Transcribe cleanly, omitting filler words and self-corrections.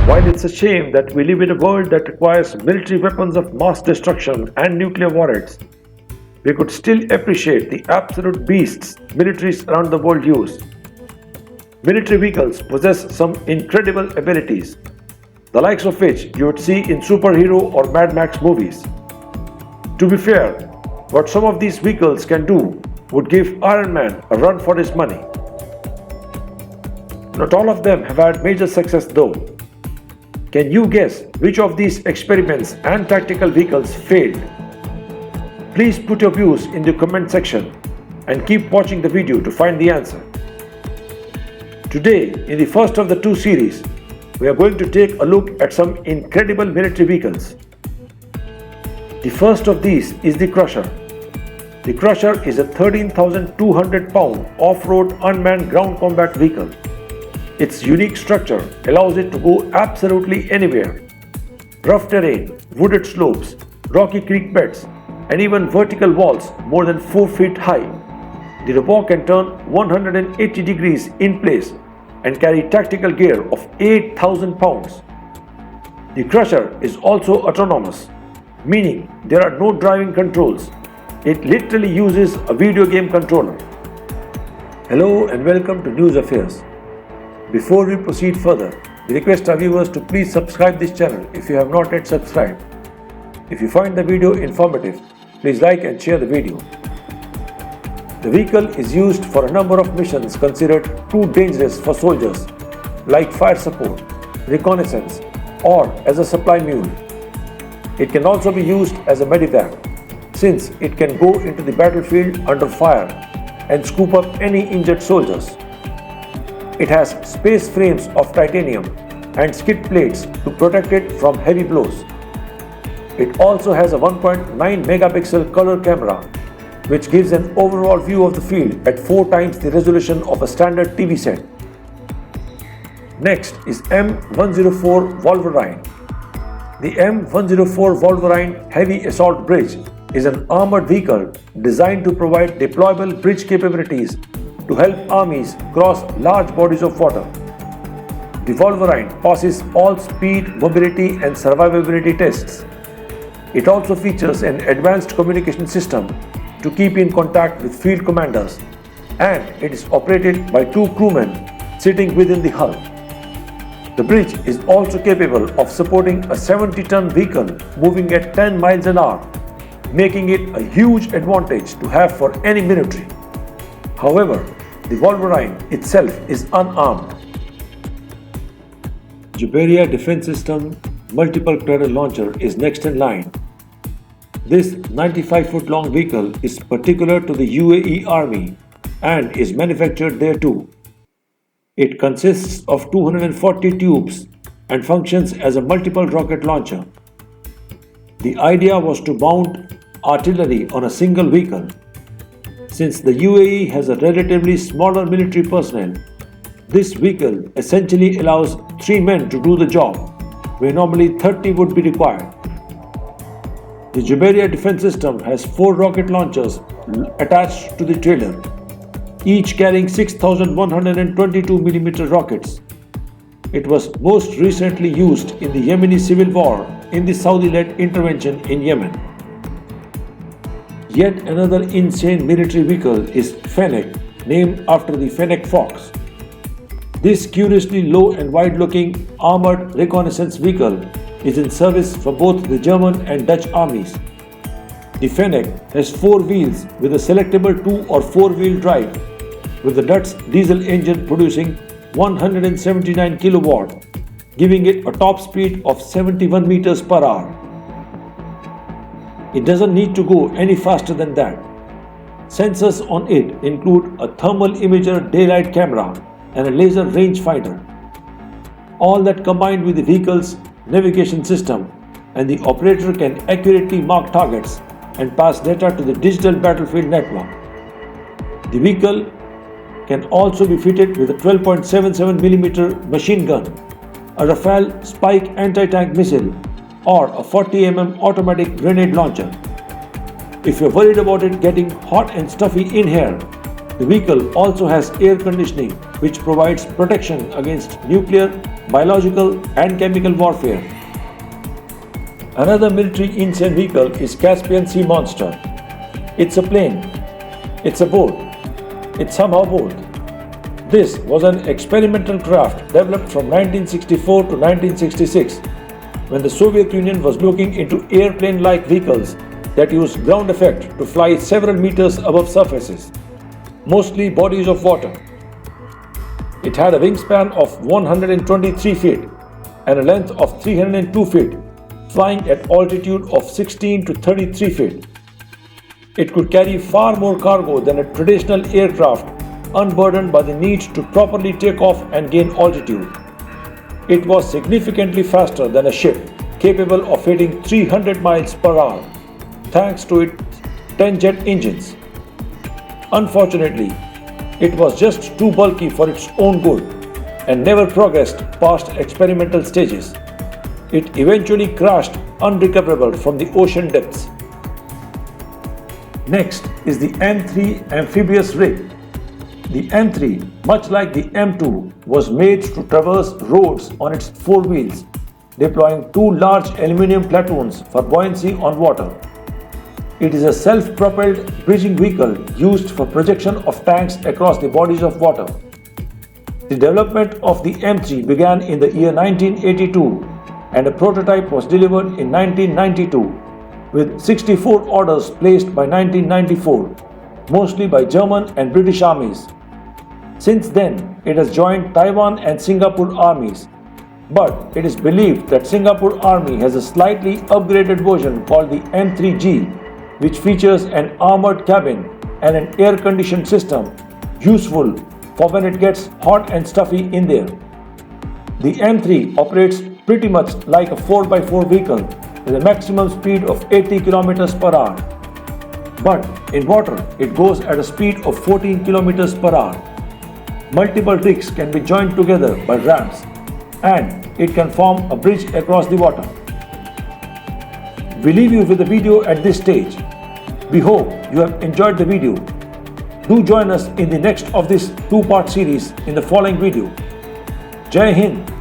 While it's a shame that we live in a world that requires military weapons of mass destruction and nuclear warheads, we could still appreciate the absolute beasts militaries around the world use. Military vehicles possess some incredible abilities, the likes of which you would see in superhero or Mad Max movies. To be fair, what some of these vehicles can do would give Iron Man a run for his money. Not all of them have had major success though. Can you guess which of these experiments and tactical vehicles failed? Please put your views in the comment section and keep watching the video to find the answer. Today, in the first of the two series, we are going to take a look at some incredible military vehicles. The first of these is the Crusher. The Crusher is a 13,200 pound off-road unmanned ground combat vehicle. Its unique structure allows it to go absolutely anywhere. Rough terrain, wooded slopes, rocky creek beds, and even vertical walls more than 4 feet high. The robot can turn 180 degrees in place and carry tactical gear of 8,000 pounds. The Crusher is also autonomous, meaning there are no driving controls. It literally uses a video game controller. Hello and welcome to News Affairs. Before we proceed further, we request our viewers to please subscribe this channel if you have not yet subscribed. If you find the video informative, please like and share the video. The vehicle is used for a number of missions considered too dangerous for soldiers, like fire support, reconnaissance, or as a supply mule. It can also be used as a medevac, since it can go into the battlefield under fire and scoop up any injured soldiers. It has space frames of titanium and skid plates to protect it from heavy blows. It also has a 1.9 megapixel color camera, which gives an overall view of the field at 4 times the resolution of a standard TV set. Next is M104 Wolverine. The M104 Wolverine Heavy Assault Bridge is an armored vehicle designed to provide deployable bridge capabilities to help armies cross large bodies of water. The Wolverine passes all speed, mobility and survivability tests. It also features an advanced communication system to keep in contact with field commanders, and it is operated by 2 crewmen sitting within the hull. The bridge is also capable of supporting a 70-ton vehicle moving at 10 miles an hour, making it a huge advantage to have for any military. However, the Wolverine itself is unarmed. Jabaria Defense System Multiple Turret Launcher is next in line. This 95-foot long vehicle is particular to the UAE Army and is manufactured there too. It consists of 240 tubes and functions as a multiple rocket launcher. The idea was to mount artillery on a single vehicle. Since the UAE has a relatively smaller military personnel, this vehicle essentially allows 3 men to do the job, where normally 30 would be required. The Jabaria defense system has 4 rocket launchers attached to the trailer, each carrying 6,122 mm rockets. It was most recently used in the Yemeni civil war in the Saudi-led intervention in Yemen. Yet another insane military vehicle is Fennec, named after the Fennec Fox. This curiously low and wide-looking armored reconnaissance vehicle is in service for both the German and Dutch armies. The Fennec has 4 wheels with a selectable 2 or 4-wheel drive, with the Dutch diesel engine producing 179 kilowatt, giving it a top speed of 71 meters per hour. It doesn't need to go any faster than that. Sensors on it include a thermal imager daylight camera and a laser rangefinder. All that combined with the vehicle's navigation system, and the operator can accurately mark targets and pass data to the digital battlefield network. The vehicle can also be fitted with a 12.77 mm machine gun, a Rafale Spike anti-tank missile, or a 40 mm automatic grenade launcher. If you're worried about it getting hot and stuffy in here, the vehicle also has air conditioning which provides protection against nuclear biological and chemical warfare. Another military insane vehicle is Caspian Sea Monster. It's a plane. It's a boat. It's somehow both. This was an experimental craft developed from 1964 to 1966 when the Soviet Union was looking into airplane-like vehicles that use ground effect to fly several meters above surfaces, mostly bodies of water. It had a wingspan of 123 feet and a length of 302 feet, flying at altitude of 16 to 33 feet. It could carry far more cargo than a traditional aircraft, unburdened by the need to properly take off and gain altitude. It was significantly faster than a ship, capable of hitting 300 miles per hour, thanks to its 10 jet engines. Unfortunately, it was just too bulky for its own good and never progressed past experimental stages. It eventually crashed unrecoverable from the ocean depths. Next is the M3 amphibious rig. The M3, much like the M2, was made to traverse roads on its four wheels, deploying two large aluminum platoons for buoyancy on water. It is a self-propelled bridging vehicle used for projection of tanks across the bodies of water. The development of the M3 began in the year 1982 and a prototype was delivered in 1992 with 64 orders placed by 1994, mostly by German and British armies. Since then, it has joined Taiwan and Singapore armies, but it is believed that Singapore Army has a slightly upgraded version called the M3G, which features an armored cabin and an air-conditioned system, useful for when it gets hot and stuffy in there. The M3 operates pretty much like a 4x4 vehicle with a maximum speed of 80 km per hour. But in water, it goes at a speed of 14 km per hour. Multiple rigs can be joined together by ramps, and it can form a bridge across the water. We leave you with the video at this stage. We hope you have enjoyed the video. Do join us in the next of this two-part series in the following video. Jai Hind!